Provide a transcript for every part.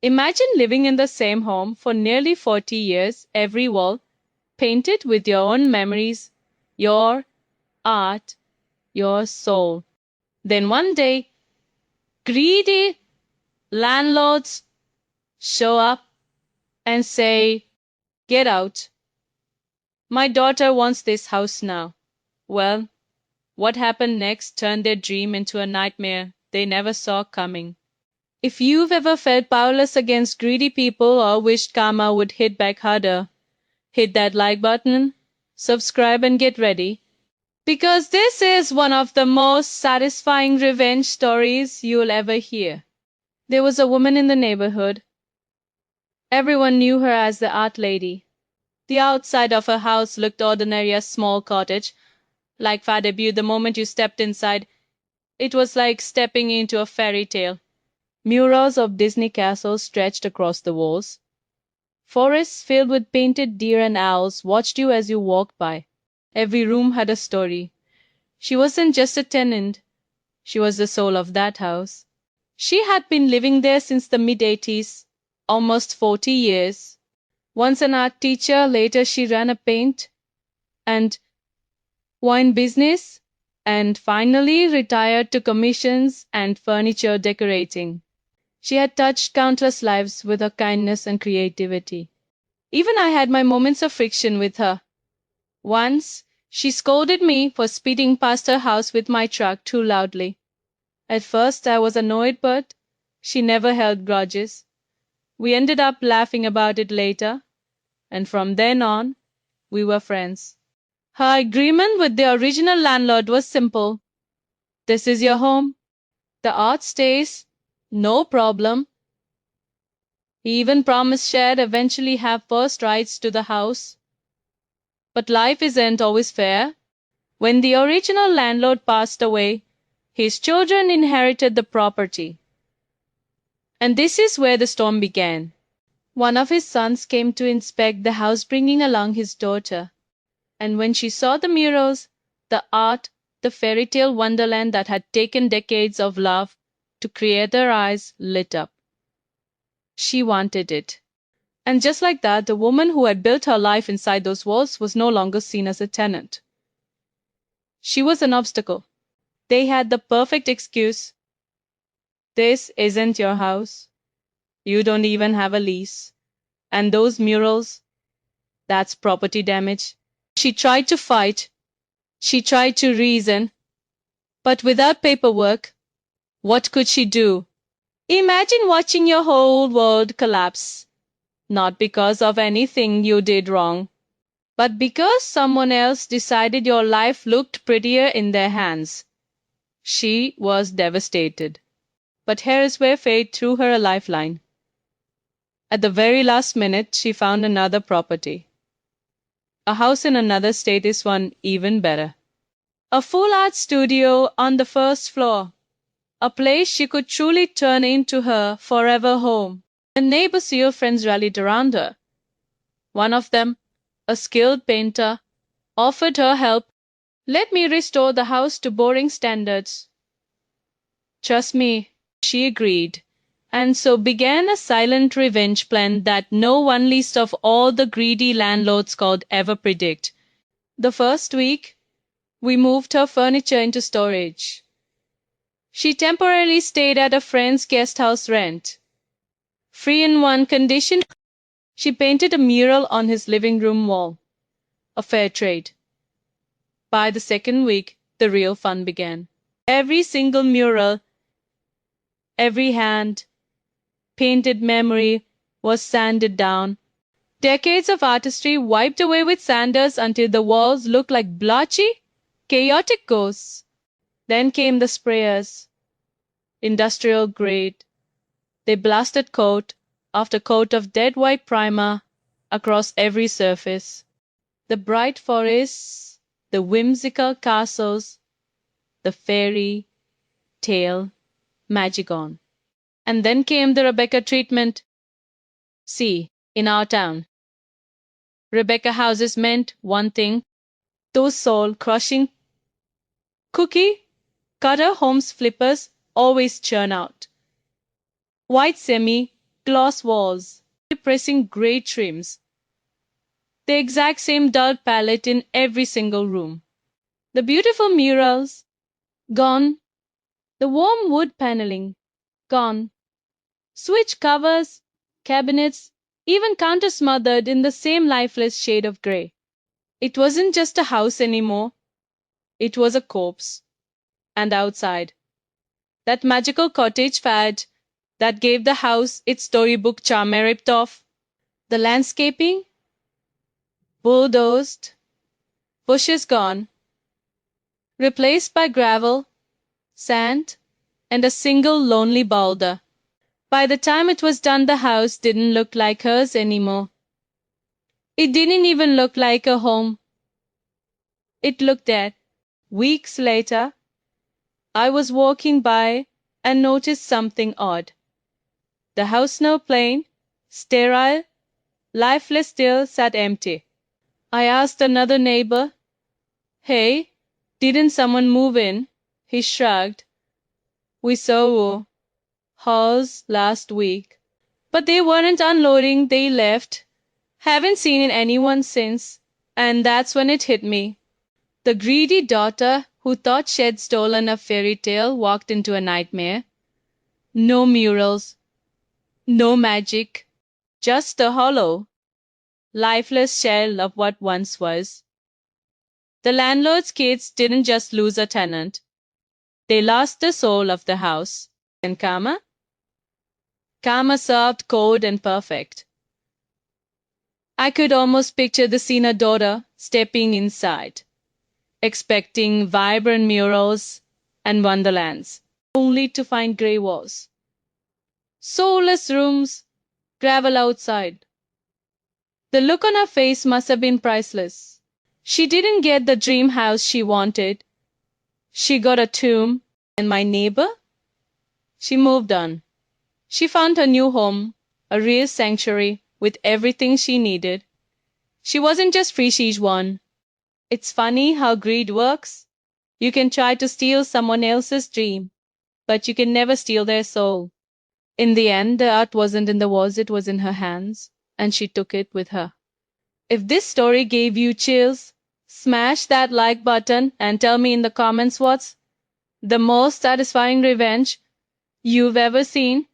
Imagine living in the same home for nearly 40 years, every wall painted with your own memories, your art, your soul. Then one day, greedy landlords show up and say, "Get out. My daughter wants this house now." Well, what happened next turned their dream into a nightmare they never saw coming. If you've ever felt powerless against greedy people or wished karma would hit back harder, hit that like button, subscribe, and get ready. Because this is one of the most satisfying revenge stories you'll ever hear. There was a woman in the neighborhood. Everyone knew her as the art lady. The outside of her house looked ordinary, a small cottage. Like Fadebut, the moment you stepped inside, it was like stepping into a fairy tale. Murals of Disney castles stretched across the walls. Forests filled with painted deer and owls watched you as you walked by. Every room had a story. She wasn't just a tenant, she was the soul of that house. She had been living there since the mid-80s, almost 40 years. Once an art teacher, later she ran a paint and wine business, and finally retired to commissions and furniture decorating. She had touched countless lives with her kindness and creativity. Even I had my moments of friction with her. Once, she scolded me for speeding past her house with my truck too loudly. At first, I was annoyed, but she never held grudges. We ended up laughing about it later, and from then on, we were friends. Her agreement with the original landlord was simple. "This is your home. The art stays. No problem." He even promised she'd eventually have first rights to the house. But life isn't always fair. When the original landlord passed away, his children inherited the property. And this is where the storm began. One of his sons came to inspect the house, bringing along his daughter. And when she saw the murals, the art, the fairy tale wonderland that had taken decades of love to create, her eyes lit up. She wanted it. And just like that, the woman who had built her life inside those walls was no longer seen as a tenant. She was an obstacle. They had the perfect excuse. "This isn't your house. You don't even have a lease. And those murals, that's property damage." She tried to fight. She tried to reason. But without paperwork, what could she do? Imagine watching your whole world collapse. Not because of anything you did wrong, but because someone else decided your life looked prettier in their hands. She was devastated. But here is where fate threw her a lifeline. At the very last minute, she found another property. A house in another state is one even better. A full art studio on the first floor. A place she could truly turn into her forever home. The neighbors, your friends, rallied around her. One of them, a skilled painter, offered her help. "Let me restore the house to boring standards." "Trust me," she agreed. And so began a silent revenge plan that no one, least of all the greedy landlords, could ever predict. The first week, we moved her furniture into storage. She temporarily stayed at a friend's guest house rent. Free in one condition, she painted a mural on his living room wall. A fair trade. By the second week, the real fun began. Every single mural, every hand painted memory was sanded down. Decades of artistry wiped away with sanders until the walls looked like blotchy, chaotic ghosts. Then came the sprayers, industrial grade. They blasted coat after coat of dead white primer across every surface. The bright forests, the whimsical castles, the fairy tale magic gone. And then came the Rebecca treatment. See, in our town, Rebecca houses meant one thing: those soul-crushing cookie cutter homes flippers always churn out. White semi, gloss walls, depressing grey trims, the exact same dull palette in every single room. The beautiful murals, gone. The warm wood paneling, gone. Switch covers, cabinets, even counter smothered in the same lifeless shade of grey. It wasn't just a house anymore, it was a corpse. And outside, that magical cottage fad that gave the house its storybook charm ripped off. The landscaping, bulldozed, bushes gone, replaced by gravel, sand, and a single lonely boulder. By the time it was done, the house didn't look like hers anymore. It didn't even look like a home. It looked dead. Weeks later, I was walking by and noticed something odd. The house, now plain, sterile, lifeless, still sat empty. I asked another neighbor, "Hey, didn't someone move in?" He shrugged. "We saw hers last week. But they weren't unloading, they left. Haven't seen anyone since." And that's when it hit me. The greedy daughter who thought she'd stolen a fairy tale walked into a nightmare. No murals, no magic, just a hollow, lifeless shell of what once was. The landlord's kids didn't just lose a tenant, they lost the soul of the house. And karma? Karma served cold and perfect. I could almost picture the Sina daughter stepping inside, expecting vibrant murals and wonderlands, only to find grey walls, soulless rooms, gravel outside. The look on her face must have been priceless. She didn't get the dream house she wanted. She got a tomb. And my neighbor? She moved on. She found her new home, a real sanctuary with everything she needed. She wasn't just free, she's won. It's funny how greed works. You can try to steal someone else's dream, but you can never steal their soul. In the end, the art wasn't in the walls, it was in her hands, and she took it with her. If this story gave you chills, smash that like button and tell me in the comments what's the most satisfying revenge you've ever seen.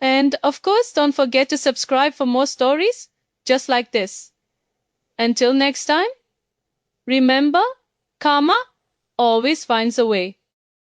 And of course, don't forget to subscribe for more stories just like this. Until next time, remember, karma always finds a way.